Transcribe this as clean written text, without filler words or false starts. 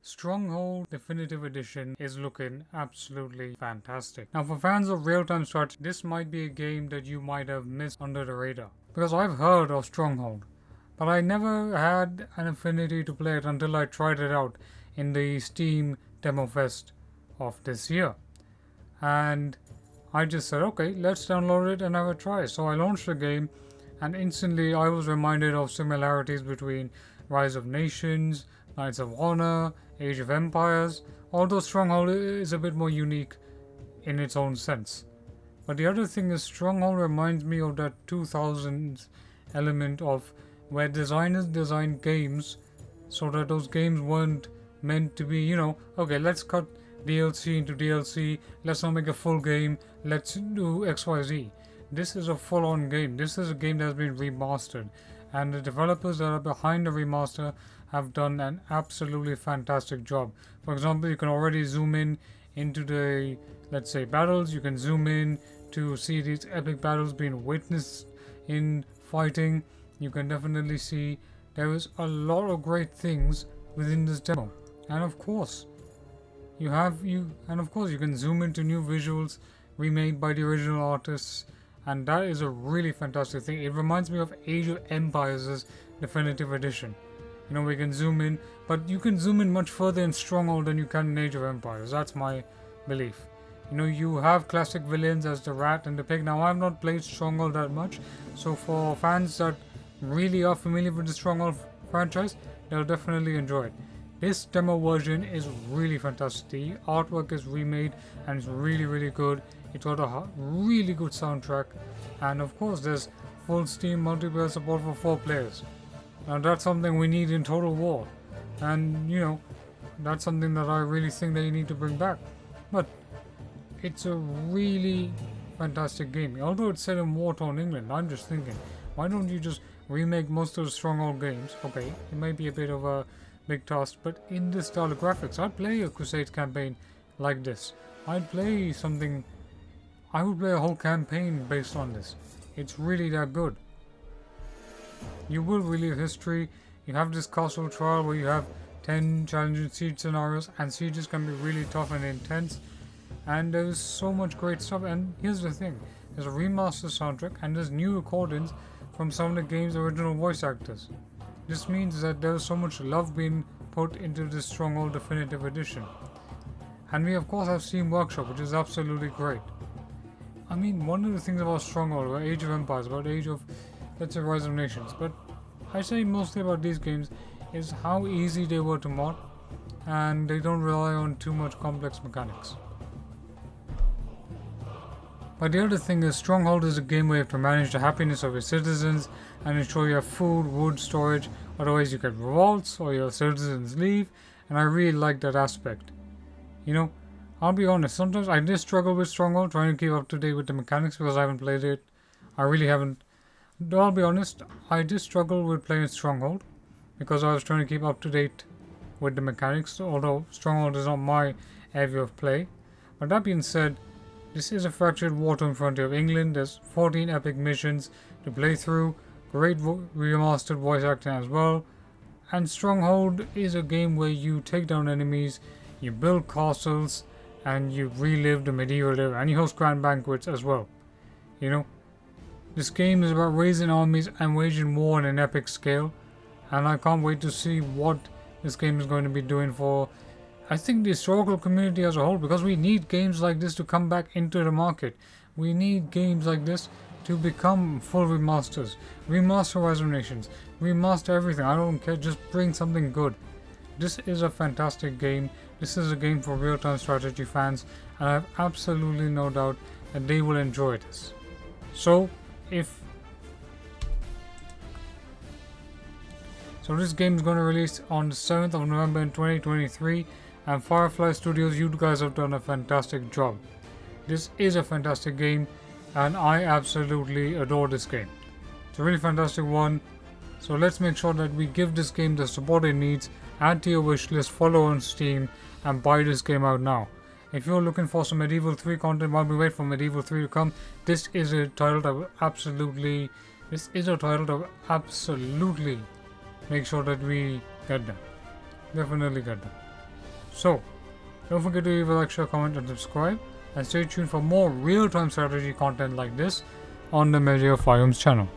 Stronghold Definitive Edition is looking absolutely fantastic. Now for fans of real-time strategy, this might be a game that you might have missed under the radar. Because I've heard of Stronghold, but I never had an affinity to play it until I tried it out in the Steam Demo Fest of this year. And I just said, okay, let's download it and have a try. So I launched the game and instantly I was reminded of similarities between Rise of Nations, Knights of Honor, Age of Empires, although Stronghold is a bit more unique in its own sense. But the other thing is Stronghold reminds me of that 2000s element of where designers designed games so that those games weren't meant to be, okay, let's cut DLC into DLC, let's not make a full game, let's do XYZ. This is a full-on game. This is a game that has been remastered, and the developers that are behind the remaster have done an absolutely fantastic job. For example, you can already zoom in into the, let's say, battles. You can zoom in to see these epic battles being witnessed in fighting. You can definitely see there is a lot of great things within this demo. And of course, you can zoom into new visuals remade by the original artists, and that is a really fantastic thing. It reminds me of Age of Empires' Definitive Edition. We can zoom in, but you can zoom in much further in Stronghold than you can in Age of Empires. That's my belief. You have classic villains as the rat and the pig. Now, I have not played Stronghold that much, so for fans that really are familiar with the Stronghold franchise, they'll definitely enjoy it. This demo version is really fantastic. The artwork is remade and it's really, really good. It's got a really good soundtrack, and of course there's full Steam multiplayer support for 4 players. Now that's something we need in Total War, and that's something that I really think they need to bring back. But it's a really fantastic game. Although it's set in war-torn England, I'm just thinking, why don't you just remake most of the Stronghold games? Okay, it might be a bit of a big task, but in this style of graphics, I'd play a Crusade campaign like this. I would play a whole campaign based on this. It's really that good. You will relive history. You have this castle trial where you have 10 challenging siege scenarios, and sieges can be really tough and intense. And there's so much great stuff. And here's the thing: there's a remastered soundtrack, and there's new recordings from some of the game's original voice actors. This means that there's so much love being put into this Stronghold Definitive Edition. And we of course have Steam Workshop, which is absolutely great. I mean, one of the things about Stronghold, about Age of Empires, about Age of, let's say, Rise of Nations, but I say mostly about these games is how easy they were to mod, and they don't rely on too much complex mechanics. But the other thing is, Stronghold is a game where you have to manage the happiness of your citizens and ensure you have food, wood, storage, otherwise you get revolts or your citizens leave, and I really like that aspect. I'll be honest, sometimes I did struggle with Stronghold, trying to keep up to date with the mechanics because I haven't played it. I really haven't. Though I'll be honest, I did struggle with playing Stronghold because I was trying to keep up to date with the mechanics, although Stronghold is not my area of play. But that being said, this is a fractured war-torn frontier of England. There's 14 epic missions to play through, great remastered voice acting as well, and Stronghold is a game where you take down enemies, you build castles, and you relive the medieval era, and you host grand banquets as well. This game is about raising armies and waging war on an epic scale, and I can't wait to see what this game is going to be doing for, I think, the historical community as a whole, because we need games like this to come back into the market. We need games like this to become full remasters. Remaster Rise of Nations. Remaster everything. I don't care. Just bring something good. This is a fantastic game. This is a game for real-time strategy fans, and I have absolutely no doubt that they will enjoy this. So this game is going to release on the 7th of November in 2023, and Firefly Studios, you guys have done a fantastic job. This is a fantastic game, and I absolutely adore this game. It's a really fantastic one, so let's make sure that we give this game the support it needs. Add to your wishlist, follow on Steam, and buy this game out now. If you're looking for some Medieval 3 content while we wait for Medieval 3 to come, this is a title that will absolutely make sure that we get them. Definitely get them. So, don't forget to leave a like, share, comment and subscribe, and stay tuned for more real-time strategy content like this on the Medieval Firearms channel.